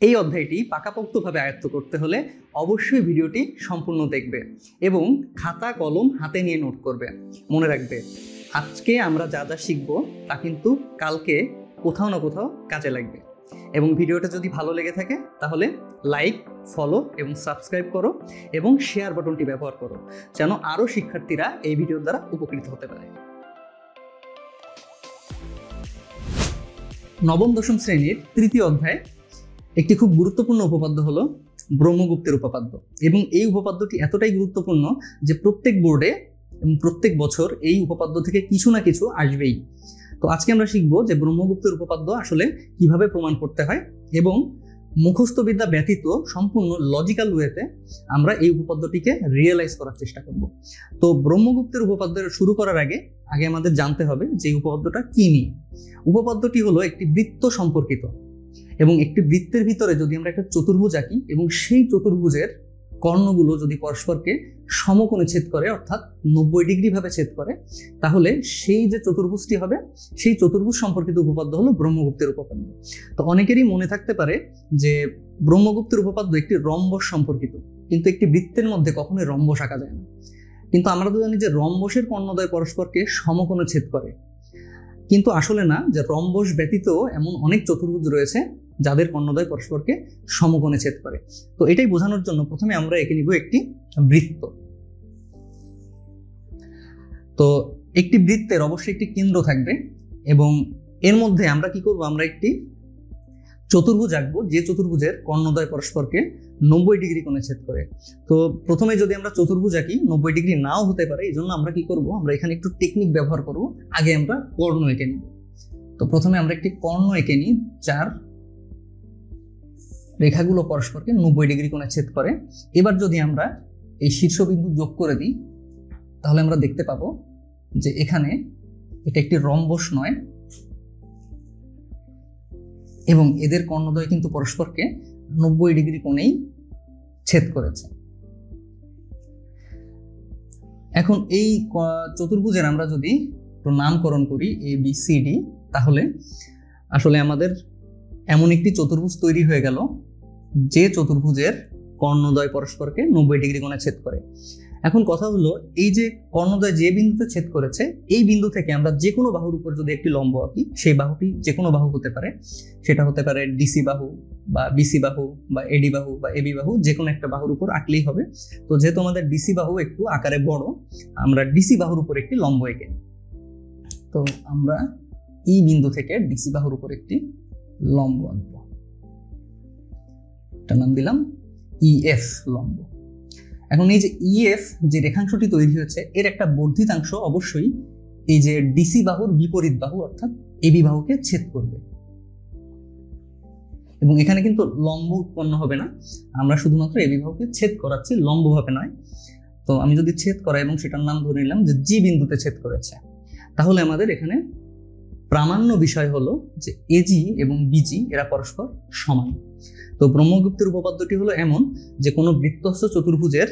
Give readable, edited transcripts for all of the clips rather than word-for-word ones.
এই অধ্যায়টি পাকাপোক্তভাবে আয়ত্ত করতে হলে অবশ্যই ভিডিওটি সম্পূর্ণ দেখবে এবং খাতা কলম হাতে নিয়ে নোট করবে। মনে রাখবে, আজকে আমরা যা যা শিখব তা কিন্তু কালকে কোথাও না কোথাও কাজে লাগবে। এবং ভিডিওটা যদি ভালো লেগে থাকে তাহলে লাইক, ফলো এবং সাবস্ক্রাইব করো এবং শেয়ার বাটনটি ব্যবহার করো, যেন আরও শিক্ষার্থীরা এই ভিডিওর দ্বারা উপকৃত হতে পারে। নবম দশম শ্রেণীর তৃতীয় অধ্যায় একটি খুব গুরুত্বপূর্ণ উপপাদ্য হলো ব্রহ্মগুপ্তের উপপাদ্য। এবং এই উপপাদ্যটি এতটাই গুরুত্বপূর্ণ যে প্রত্যেক বোর্ডে এবং প্রত্যেক বছর এই উপপাদ্য থেকে কিছু না কিছু আসবেই। তো আজকে আমরা শিখবো যে ব্রহ্মগুপ্তের উপপাদ্য আসলে কিভাবে প্রমাণ করতে হয় এবং মুখস্থ বিদ্যা ব্যতীত সম্পূর্ণ লজিক্যাল ওয়েতে আমরা এই উপপাদ্যটিকে রিয়েলাইজ করার চেষ্টা করব। তো ব্রহ্মগুপ্তের উপপাদ্য শুরু করার আগে আমাদের জানতে হবে যে এই উপপাদ্যটা কি নিয়ে। উপপাদ্যটি হলো একটি বৃত্ত সম্পর্কিত, এবং একটি বৃত্তের ভিতরে যদি আমরা একটা চতুর্ভুজ আঁকি এবং সেই চতুর্ভুজের কর্ণগুলো যদি পরস্পরকে সমকোণে ছেদ করে, অর্থাৎ 90 ডিগ্রি ভাবে ছেদ করে, তাহলে সেই যে চতুর্ভুজটি হবে সেই চতুর্ভুজ সম্পর্কিত উপপাদ্য হলো ব্রহ্মগুপ্তের উপপাদ্য। তো অনেকেরই মনে থাকতে পারে যে ব্রহ্মগুপ্তের উপপাদ্য একটি রম্বস সম্পর্কিত, কিন্তু একটি বৃত্তের মধ্যে কখনোই রম্বস আঁকা যায় না। কিন্তু আমরা তো জানি যে রম্বসের কর্ণদ্বয় পরস্পরকে সমকোণে ছেদ করে, কিন্তু আসলে না, যে রম্বস ব্যতীত এমন অনেক চতুর্ভুজ রয়েছে যাদের কর্ণদ্বয় পরস্পরকে সমকোণে ছেদ করে। তো এটাই বোঝানোর জন্য প্রথমে আমরা এঁকে নিব একটি বৃত্ত। তো একটি বৃত্তের অবশ্যই একটি কেন্দ্র থাকবে এবং এর মধ্যে আমরা কি করব, আমরা একটি চতুর্ভুজ আঁকবো যে চতুর্ভুজের কর্ণদ্বয় পরস্পরকে 90 ডিগ্রি কোণে ছেদ করে। তো প্রথমে যদি আমরা চতুর্ভুজ আঁকি 90 ডিগ্রি নাও হতে পারে, এই জন্য আমরা কি করব, আমরা এখানে একটু টেকনিক ব্যবহার করব। আগে আমরা কর্ণ এঁকে নিব। তো প্রথমে আমরা একটি কর্ণ এঁকে নিই যার রেখাগুলো পরস্পরকে 90 ডিগ্রি কোণে ছেদ করে। এবার যদি আমরা এই শীর্ষবিন্দু যোগ করে দিই তাহলে আমরা দেখতে পাবো যে এখানে এটা একটি রম্বস নয় এবং এদের কর্ণদ্বয় কিন্তু পরস্পরকে 90 ডিগ্রি কোণেই ছেদ করেছে। এখন এই চতুর্ভুজের আমরা যদি নামকরণ করি ABCD, তাহলে আসলে আমাদের এমন একটি চতুর্ভুজ তৈরি হয়ে গেল যে চতুর্ভুজের কর্ণদ্বয় পরস্পরকে 90 ডিগ্রি কোণে ছেদ করে। এখন কথা হলো, এই যে কর্ণদ্বয় যে বিন্দুতে ছেদ করেছে, এই বিন্দু থেকে আমরা যে কোনো বাহুর উপর যদি একটি লম্ব আঁকি, সেই বাহুটি যে কোনো বাহু হতে পারে। সেটা হতে পারে DC বাহু বা BC বাহু বা AD বাহু বা AB বাহু, যে কোনো একটা বাহুর উপর আঁকলেই হবে। তো যেহেতু আমাদের DC বাহু একটু আকারে বড়, আমরা DC বাহুর উপর একটি লম্ব এঁকে নিই। তো আমরা এই বিন্দু থেকে DC বাহুর উপর একটি লম্ব আঁকবো, এটার নাম দিলাম EF লম্ব। এখন এই যে EF যে রেখাংশটি তৈরি হয়েছে, এর একটা বর্ধিতাংশ অবশ্যই এই যে DC বাহুর বিপরীত বাহু অর্থাৎ AB বাহুকে ছেদ করবে। এবং এখানে কিন্তু লম্ব উৎপন্ন হবে না, আমরা শুধুমাত্র AB বাহুকে ছেদ করাচ্ছি, লম্বভাবে নয়। তো আমি যদি ছেদ করাই এবং সেটার নাম ধরে নিলাম যে G বিন্দুতে ছেদ করেছে, তাহলে আমাদের এখানে প্রামাণ্য বিষয় হলো যে AG এবং BG এরা পরস্পর সমান। তো ব্রহ্মগুপ্তের উপপাদ্যটি হলো এমন যে কোনো বৃত্তস্থ চতুর্ভুজের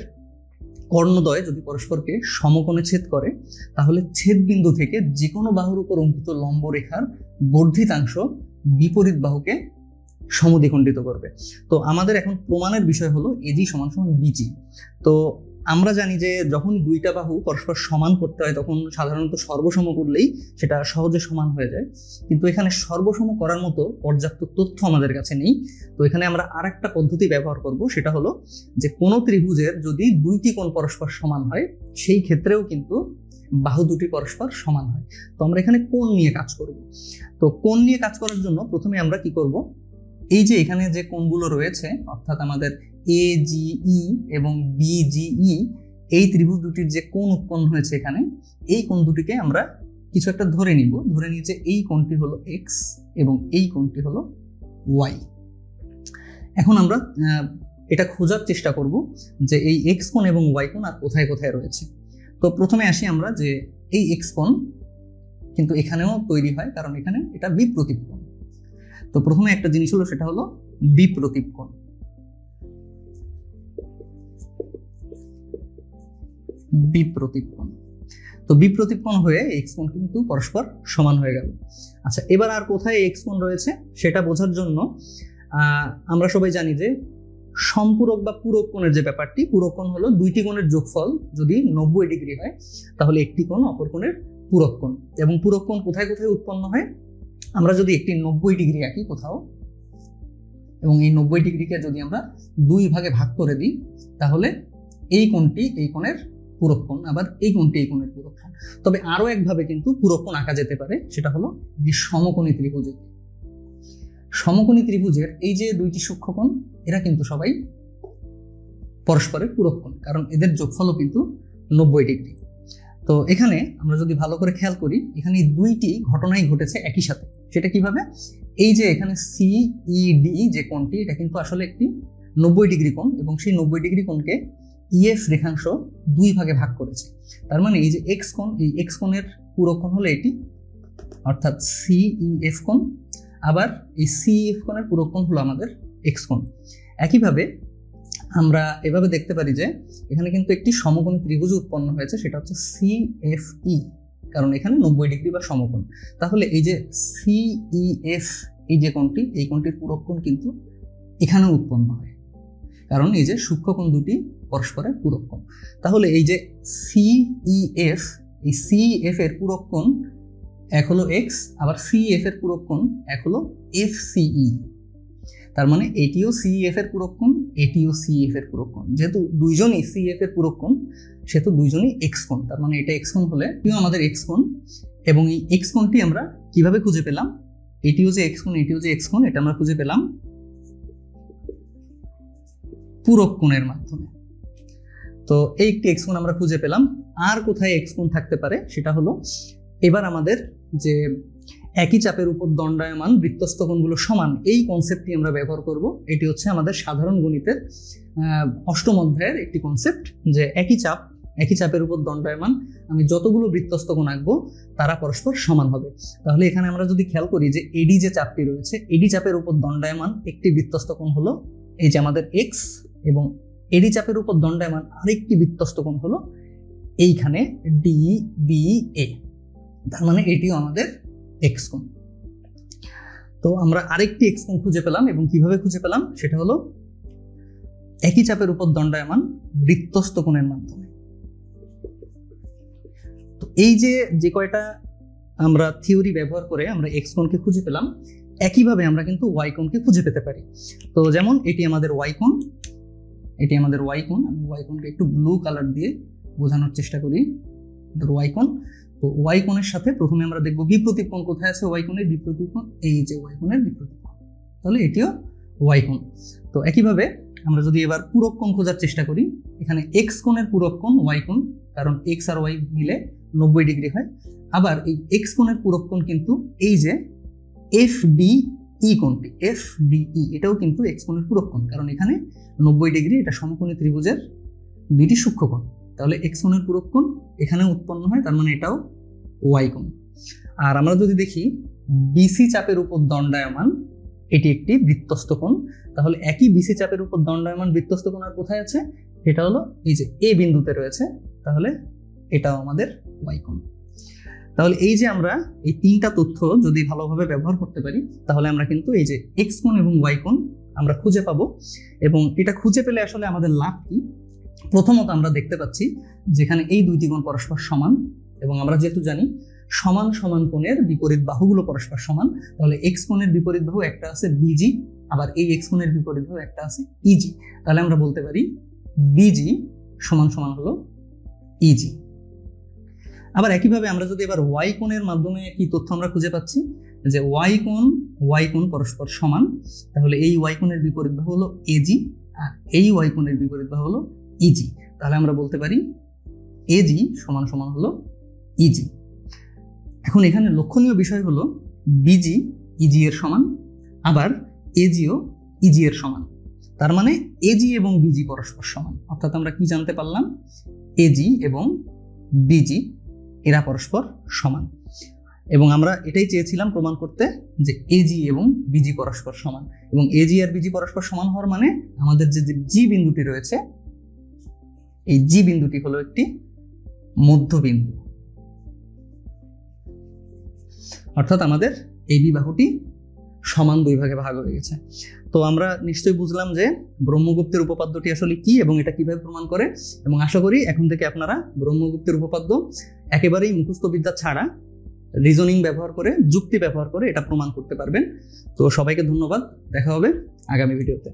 কর্ণদ্বয় যদি পরস্পরকে সমকোণে ছেদ করে, তাহলে ছেদ বিন্দু থেকে যে কোনো বাহুর উপর অঙ্কিত লম্ব রেখার বর্ধিতাংশ বিপরীত বাহুকে সমদ্বিখণ্ডিত করবে। তো আমাদের এখন প্রমাণের বিষয় হলো AG সমান সমান BG। তো আমরা জানি যে যখন দুইটা বাহু পরস্পর সমান করতে হয় তখন সাধারণত সর্বসম করলেই সেটা সহজে সমান হয়ে যায়, কিন্তু এখানে সর্বসম করার মতো পর্যাপ্ত তথ্য আমাদের কাছে নেই। তো এখানে আমরা আরেকটা পদ্ধতি ব্যবহার করব, সেটা হলো যে কোনো ত্রিভুজের যদি দুইটি কোণ পরস্পর সমান হয়, সেই ক্ষেত্রেও কিন্তু বাহু দুটি পরস্পর সমান হয়। তো আমরা এখানে কোণ নিয়ে কাজ করব। তো কোণ নিয়ে কাজ করার জন্য প্রথমে আমরা কি করব, এই যে এখানে যে কোণগুলো রয়েছে অর্থাৎ আমাদের AGE এবং BGE, এই ত্রিভুজ দুটির যে কোণ উৎপন্ন হয়েছে এখানে, এই কোণ দুটিকে আমরা কিছু একটা ধরে নিব। ধরে নিয়ে যে এই কোণটি হলো X এবং এই কোণটি হলো Y। এখন আমরা এটা খোঁজার চেষ্টা করব যে এই X কোণ এবং Y কোণ আর কোথায় কোথায় রয়েছে। তো প্রথমে আসি আমরা যে এই X কোণ কিন্তু এখানেও তৈরি হয়, কারণ এখানে এটা বিপ্রতীপ কোণ। তো প্রথমে একটা জিনিস হলো, সেটা হলো বিপ্রতীপ কোণ। বিপ্রতীপ কোণ, তো বিপ্রতীপ কোণ হয়ে এক্স কোণ কিন্তু পরস্পর সমান হয়ে গেল। আচ্ছা, এবার আর কোথায় এক্স কোণ রয়েছে সেটা বোঝার জন্য আমরা সবাই জানি যে সম্পূরক বা পূরক কোণের যে ব্যাপারটি, পূরক কোণ হলো দুইটি কোণের যোগফল যদি 90 ডিগ্রি হয় তাহলে একটি কোণ অপর কোণের পূরক কোণ। এবং পূরক কোণ কোথায় কোথায় উৎপন্ন হয়, আমরা যদি একটি 90 ডিগ্রি আঁকি কোথাও এবং এই 90 ডিগ্রিকে যদি আমরা দুই ভাগে ভাগ করে দিই তাহলে এই কোণটি এই কোণের পূরক কোণ, আবার এই কোণটি এই কোণের পূরক কোণ। তবে আরো একভাবে কিন্তু পূরক কোণ আঁকা যেতে পারে, সেটা হলো যে সমকোণী ত্রিভুজে। সমকোণী ত্রিভুজের এই যে দুইটি সূক্ষ্মকোণ এরা কিন্তু সবাই পরস্পরের পূরক কোণ, কারণ এদের যোগফলও কিন্তু 90 ডিগ্রি। তো এখানে আমরা যদি ভালো করে খেয়াল করি, এখানে দুইটি ঘটনাই ঘটেছে একই সাথে। সেটা কিভাবে, এই যে এখানে সিইডি যে কোণটি, এটা কিন্তু আসলে একটি 90 ডিগ্রি কোণ এবং সেই 90 ডিগ্রি কোণকে ইএফ রেখাংশ দুই ভাগে ভাগ করেছে। তার মানে এই যে এক্স কোণ, এই এক্স কোণের পূরক কোণ হলো এটি, অর্থাৎ সিইএফ কোণ, আবার এই সিইএফ কোণের পূরক কোণ হলো আমাদের এক্স কোণ। একইভাবে আমরা এভাবে দেখতে পারি যে এখানে কিন্তু একটি সমকোণী ত্রিভুজ উৎপন্ন হয়েছে, সেটা হচ্ছে সিএফই, কারণ এখানে 90 ডিগ্রি বা সমকোণ। তাহলে এই যে সিইএফ এই যে কোণটি, এই কোণটির পূরক কোণ কিন্তু এখানে উৎপন্ন হয়, কারণ এই যে সূক্ষ্মকোণ দুটি পরস্পরের পূরক কোণ। তাহলে এই যে সিইএফ, এই সিইএফ এর পূরক কোণ এক হলো এক্স, আবার সিইএফ এর পূরক কোণ এক হলো এফসিই। তার মানে এটিও সিইএফ এর পূরক কোণ, এটিও সিইএফ এর পূরক কোণ। যেহেতু দুইজনই সিইএফ এর পূরক কোণ সেহেতু দুইজনই এক্স কোণ। তার মানে এটা এক্স কোণ হলে এটিও আমাদের এক্স কোণ। এবং এই এক্স কোণটি আমরা কিভাবে খুঁজে পেলাম, এটিও যে এক্স কোণ এটিও যে এক্স কোণ, এটা আমরা খুঁজে পেলাম পূরক কোণের মাধ্যমে। তো এই একটি এক্স কোণ আমরা খুঁজে পেলাম। আর কোথায় এক্স কোণ থাকতে পারে সেটা হলো, এবার আমাদের যে একই চাপের উপর দণ্ডায়মান বৃত্তস্থ কোণগুলো সমান, এই কনসেপ্টটি আমরা ব্যবহার করব। এটি হচ্ছে আমাদের সাধারণ গণিতের অষ্টম অধ্যায়ের একটি কনসেপ্ট, যে একই চাপের উপর দণ্ডায়মান আমি যতগুলো বৃত্তস্থ কোণ আঁকবো তারা পরস্পর সমান হবে। তাহলে এখানে আমরা যদি খেয়াল করি যে এডি যে চাপটি রয়েছে, এডি চাপের উপর দণ্ডায়মান একটি বৃত্তস্থ কোণ হলো এই যে আমাদের এক্স, এবং এডি চাপের উপর দণ্ডায়মান আরেকটি বৃত্তস্থ কোণ হলো এইখানে ডি বি এ। তার মানে এটিও আমাদের এক্স কোণ। তো আমরা আরেকটি এক্স কোণ খুঁজে পেলাম, এবং কিভাবে খুঁজে পেলাম সেটা হলো একই চাপের উপর দণ্ডায়মান বৃত্তস্থ কোণের মাধ্যমে। তো এই যে কয়টা আমরা থিওরি ব্যবহার করে আমরা এক্স কোণকে খুঁজে পেলাম, একইভাবে আমরা কিন্তু ওয়াই কোণকে খুঁজে পেতে পারি। তো যেমন এটি আমাদের ওয়াই কোণ, এটি আমাদের ওয়াই কোণ। আমি ওয়াই কোণকে একটু ব্লু কালার দিয়ে বোঝানোর চেষ্টা করি, ওয়াই কোণ। তো ওয়াই কোণের সাথে প্রথমে আমরা দেখব বিপ্রতীপ কোণ কোথায় আছে, ওয়াই কোণের বিপ্রতীপ কোণ এই যে ওয়াই কোণের বিপ্রতীপ কোণ, তাহলে এটিও ওয়াই কোণ। তো একইভাবে আমরা যদি এবার পূরক কোণ খোঁজার চেষ্টা করি, এখানে এক্স কোণের পূরক কোণ ওয়াই কোণ, কারণ এক্স আর ওয়াই মিলে 90 ডিগ্রি হয়। আবার এই এক্স কোণের পূরক কোণ কিন্তু এই যে এফডিই কোণটি, এফডিই এটাও কিন্তু এক্স কোণের পূরক কোণ, কারণ এখানে 90 ডিগ্রি, এটা সমকোণী ত্রিভুজের দুইটি সূক্ষ্মকোণ। তাহলে এক্স কোণের পূরক কোণ এখানে উৎপন্ন হয়, তার মানে এটাও ওয়াই কোণ। আর আমরা যদি দেখি বিসি চাপের উপর দণ্ডায়মান এটি একটি বৃত্তস্থ কোণ, তাহলে একই বিসি চাপের উপর দণ্ডায়মান বৃত্তস্থ কোণ আর কোথায় আছে, এটা হলো এই যে এ বিন্দুতে রয়েছে, তাহলে এটাও আমাদের ওয়াই কোণ। তাহলে এই যে আমরা এই তিনটা তথ্য যদি ভালোভাবে ব্যবহার করতে পারি, তাহলে আমরা কিন্তু এই যে এক্স কোণ এবং ওয়াই কোণ আমরা খুঁজে পাবো। এবং এটা খুঁজে পেলে আসলে আমাদের লাভ কি, প্রথমত আমরা দেখতে পাচ্ছি যেখানে এই দুইটি কোণ পরস্পর সমান, এবং আমরা যেহেতু জানি সমান সমান কোণের বিপরীত বাহুগুলো পরস্পর সমান, তাহলে এক্স কোণের বিপরীত বাহু একটা আছে বিজি, আবার এই এক্স কোণের বিপরীত বাহু একটা আছে ইজি। তাহলে আমরা বলতে পারি বিজি সমান সমান হলো ইজি। আবার একইভাবে আমরা যদি এবার ওয়াই কোণের মাধ্যমে কি তথ্য আমরা খুঁজে পাচ্ছি, যে ওয়াই কোণ পরস্পর সমান, তাহলে এই ওয়াই কোণের বিপরীত বাহু হলো এজি, আর এই ওয়াই কোণের বিপরীত বাহু হলো ইজি। তাহলে আমরা বলতে পারি এজি সমান সমান হলো ইজি। এখন এখানে লক্ষণীয় বিষয় হলো বিজি ইজি এর সমান, আবার এজিও ইজি এর সমান। তার মানে এজি এবং বিজি পরস্পর সমান, অর্থাৎ আমরা কি জানতে পারলাম, এজি এবং বিজি এরা পরস্পর সমান। এবং আমরা এটাই চেয়েছিলাম প্রমাণ করতে, যে এজি এবং বিজি পরস্পর সমান। এবং এজি আর বিজি পরস্পর সমান হওয়ার মানে আমাদের যে জি বিন্দুটি রয়েছে, এই জি বিন্দুটি হলো একটি মধ্যবিন্দু, অর্থাৎ আমাদের এই বাহুটি সমান 2 ভাগে ভাগ হয়ে গেছে। তো আমরা নিশ্চয়ই বুঝলাম যে ব্রহ্মগুপ্তের উপপাদ্যটি আসলে কি এবং এটা কিভাবে প্রমাণ করে, এবং আশা করি এখন থেকে আপনারা ব্রহ্মগুপ্তের উপপাদ্য একেবারেই মুখস্থ বিদ্যা ছাড়া রিজনিং ব্যবহার করে, যুক্তি ব্যবহার করে এটা প্রমাণ করতে পারবেন। তো সবাইকে ধন্যবাদ, দেখা হবে আগামী ভিডিওতে।